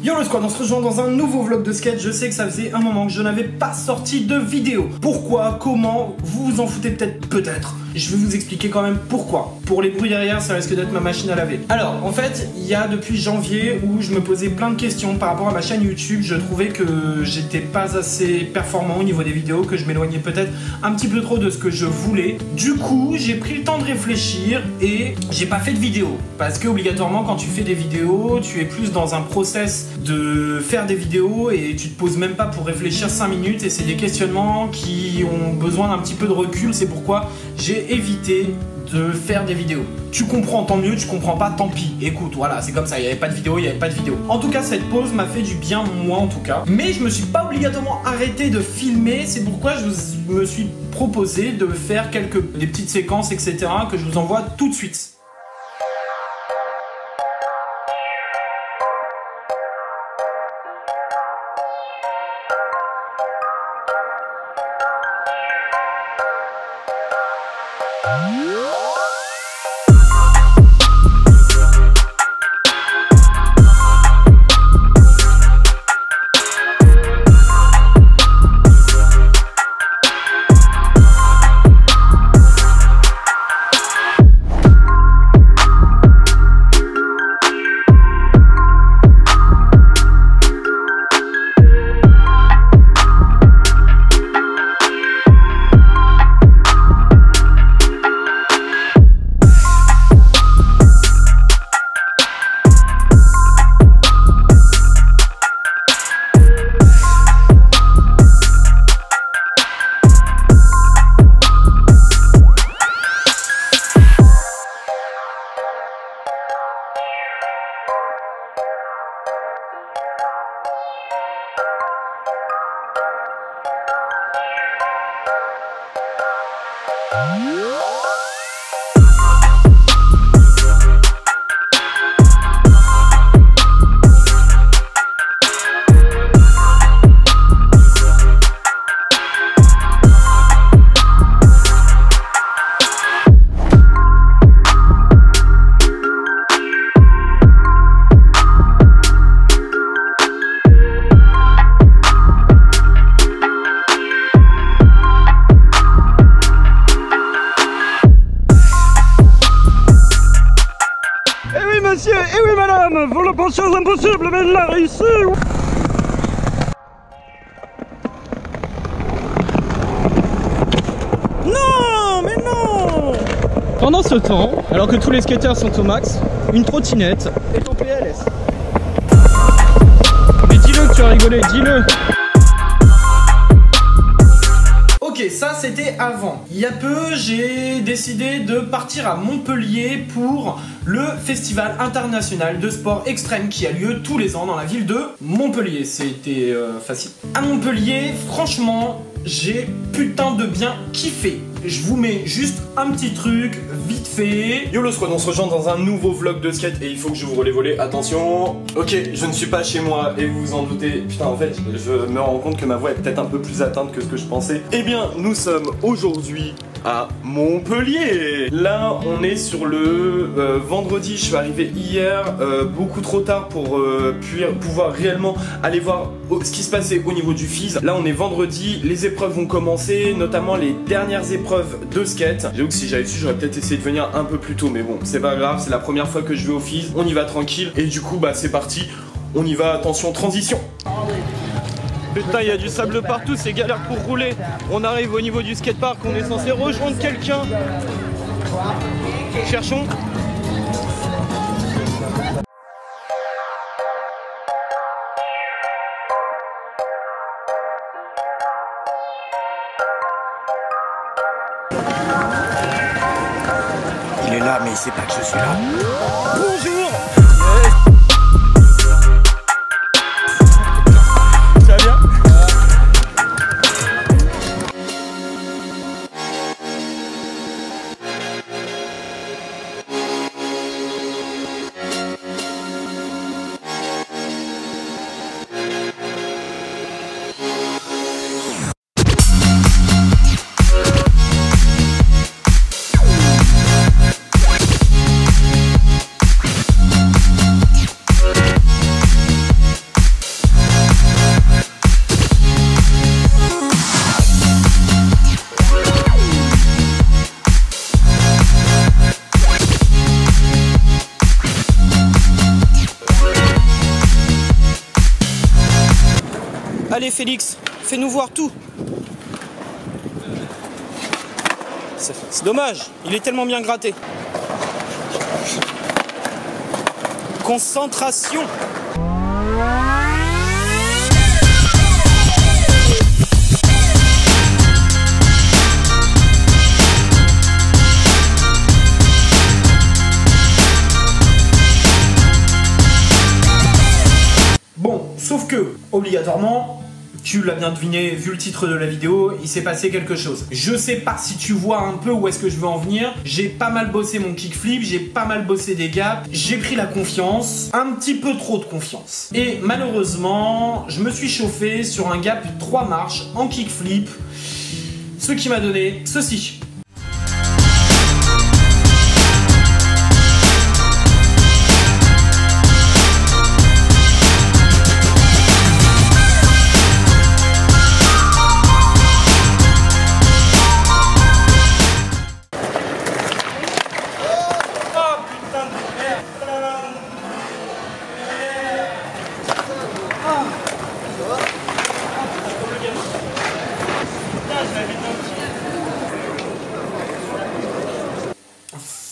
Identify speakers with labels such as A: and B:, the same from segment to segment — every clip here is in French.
A: Yo le squad, on se rejoint dans un nouveau vlog de skate. Je sais que ça faisait un moment que je n'avais pas sorti de vidéo. Pourquoi? Comment? Vous vous en foutez peut-être. Je vais vous expliquer quand même pourquoi. Pour les bruits derrière, ça risque d'être ma machine à laver. Alors, en fait, il y a depuis janvier où je me posais plein de questions par rapport à ma chaîne YouTube. Je trouvais que j'étais pas assez performant au niveau des vidéos, que je m'éloignais peut-être un petit peu trop de ce que je voulais. Du coup, j'ai pris le temps de réfléchir et j'ai pas fait de vidéo. Parce que obligatoirement, quand tu fais des vidéos, tu es plus dans un process de faire des vidéos et tu te poses même pas pour réfléchir 5 minutes et c'est des questionnements qui ont besoin d'un petit peu de recul. C'est pourquoi j'ai évité de faire des vidéos. Tu comprends, tant mieux, tu comprends pas, tant pis. Écoute, voilà, c'est comme ça, il n'y avait pas de vidéo, il n'y avait pas de vidéo. En tout cas, cette pause m'a fait du bien, moi en tout cas. Mais je me suis pas obligatoirement arrêté de filmer, c'est pourquoi je me suis proposé de faire des petites séquences, etc. que je vous envoie tout de suite.
B: Et oui madame, vous le pensiez impossible, mais il l'a réussi. Non, mais non. Pendant ce temps, alors que tous les skateurs sont au max, une trottinette est en PLS. Mais dis-le que tu as rigolé, dis-le.
A: Ok, ça c'était avant. Il y a peu, j'ai décidé de partir à Montpellier pour le Festival international de sport extrême qui a lieu tous les ans dans la ville de Montpellier. C'était facile. À Montpellier, franchement, j'ai putain de bien kiffé. Je vous mets juste un petit truc vite fait. Yo le squad, on se rejoint dans un nouveau vlog de skate et il faut que j'ouvre les volets. Attention. Ok, je ne suis pas chez moi et vous vous en doutez. Putain, en fait, je me rends compte que ma voix est peut-être un peu plus atteinte que ce que je pensais. Eh bien, nous sommes aujourd'hui à Montpellier. Là, on est sur le vendredi. Je suis arrivé hier, beaucoup trop tard pour pouvoir réellement aller voir ce qui se passait au niveau du FIS. Là, on est vendredi. Les épreuves vont commencer, notamment les dernières épreuves de skate. J'avoue que si j'avais su, j'aurais peut-être essayé de venir un peu plus tôt, mais bon, c'est pas grave. C'est la première fois que je vais au FIS. On y va tranquille. Et du coup, bah, c'est parti. On y va. Attention, transition.
B: Putain, il y a du sable partout, c'est galère pour rouler. On arrive au niveau du skatepark, on est censé rejoindre quelqu'un. Cherchons.
C: Il est là, mais il sait pas que je suis là.
B: Bonjour. Allez Félix, fais-nous voir tout. C'est dommage, il est tellement bien gratté. Concentration.
A: Bon, sauf que, obligatoirement, tu l'as bien deviné, vu le titre de la vidéo, il s'est passé quelque chose. Je sais pas si tu vois un peu où est-ce que je veux en venir. J'ai pas mal bossé mon kickflip, j'ai pas mal bossé des gaps, j'ai pris la confiance, un petit peu trop de confiance. Et malheureusement, je me suis chauffé sur un gap 3 marches en kickflip, ce qui m'a donné ceci.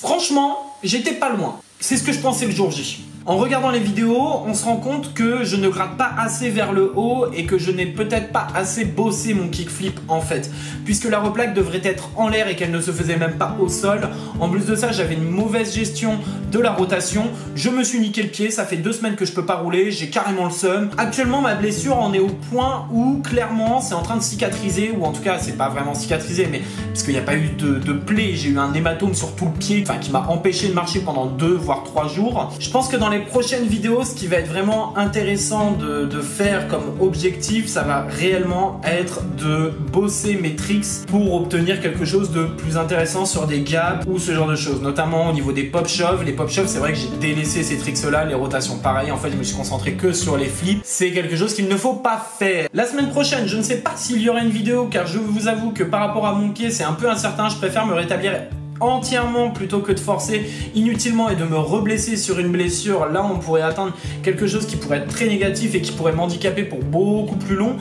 A: Franchement, j'étais pas loin. C'est ce que je pensais le jour J. En regardant les vidéos, on se rend compte que je ne gratte pas assez vers le haut et que je n'ai peut-être pas assez bossé mon kickflip en fait. Puisque la replaque devrait être en l'air et qu'elle ne se faisait même pas au sol. En plus de ça, j'avais une mauvaise gestion de la rotation. Je me suis niqué le pied, ça fait 2 semaines que je peux pas rouler, j'ai carrément le seum. Actuellement, ma blessure en est au point où clairement c'est en train de cicatriser, ou en tout cas c'est pas vraiment cicatrisé, mais parce qu'il n'y a pas eu de plaie, j'ai eu un hématome sur tout le pied, enfin qui m'a empêché de marcher pendant 2 voire 3 jours. Je pense que dans les prochaines vidéos, ce qui va être vraiment intéressant de faire comme objectif, ça va réellement être de bosser mes tricks pour obtenir quelque chose de plus intéressant sur des gaps ou ce genre de choses, notamment au niveau des pop shoves. Les pop shoves, c'est vrai que j'ai délaissé ces tricks là, les rotations pareil, en fait je me suis concentré que sur les flips, c'est quelque chose qu'il ne faut pas faire. La semaine prochaine, je ne sais pas s'il y aura une vidéo car je vous avoue que par rapport à mon pied c'est un peu incertain, je préfère me rétablir entièrement plutôt que de forcer inutilement et de me reblesser sur une blessure. Là on pourrait atteindre quelque chose qui pourrait être très négatif et qui pourrait m'handicaper pour beaucoup plus long.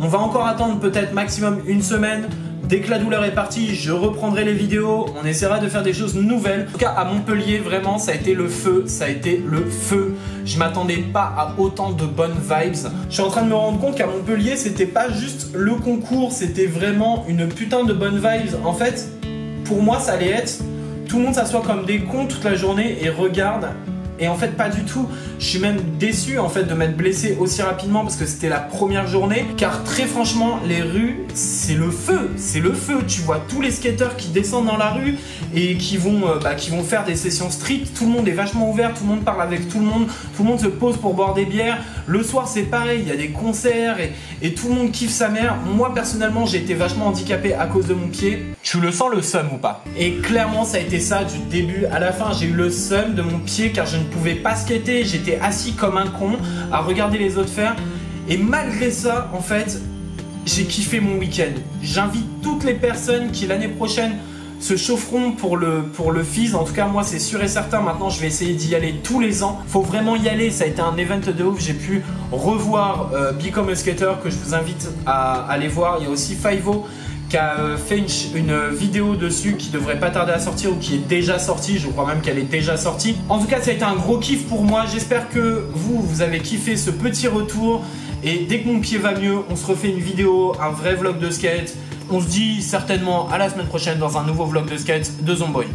A: On va encore attendre peut-être maximum 1 semaine. Dès que la douleur est partie, je reprendrai les vidéos, on essaiera de faire des choses nouvelles. En tout cas à Montpellier, vraiment ça a été le feu, ça a été le feu. Je m'attendais pas à autant de bonnes vibes. Je suis en train de me rendre compte qu'à Montpellier, c'était pas juste le concours, c'était vraiment une putain de bonnes vibes. En fait, pour moi ça allait être, tout le monde s'assoit comme des cons toute la journée et regarde. Et en fait pas du tout, je suis même déçu en fait de m'être blessé aussi rapidement parce que c'était la première journée. Car très franchement les rues c'est le feu, tu vois tous les skateurs qui descendent dans la rue et qui vont faire des sessions street. Tout le monde est vachement ouvert, tout le monde parle avec tout le monde se pose pour boire des bières. Le soir c'est pareil, il y a des concerts et tout le monde kiffe sa mère. Moi personnellement j'ai été vachement handicapé à cause de mon pied. Tu le sens le seum ou pas? Et clairement ça a été ça du début à la fin, j'ai eu le seum de mon pied car je ne pouvais pas skater, j'étais assis comme un con à regarder les autres faire et malgré ça en fait j'ai kiffé mon week-end. J'invite toutes les personnes qui l'année prochaine se chaufferont pour le FIS. En tout cas moi c'est sûr et certain, maintenant je vais essayer d'y aller tous les ans. Faut vraiment y aller, ça a été un event de ouf. J'ai pu revoir Become a Skater que je vous invite à aller voir. Il y a aussi Five-O qui a fait une vidéo dessus qui devrait pas tarder à sortir ou qui est déjà sortie, je crois même qu'elle est déjà sortie. En tout cas ça a été un gros kiff pour moi, j'espère que vous avez kiffé ce petit retour et dès que mon pied va mieux, on se refait une vidéo, un vrai vlog de skate. On se dit certainement à la semaine prochaine dans un nouveau vlog de skate de Zomboy.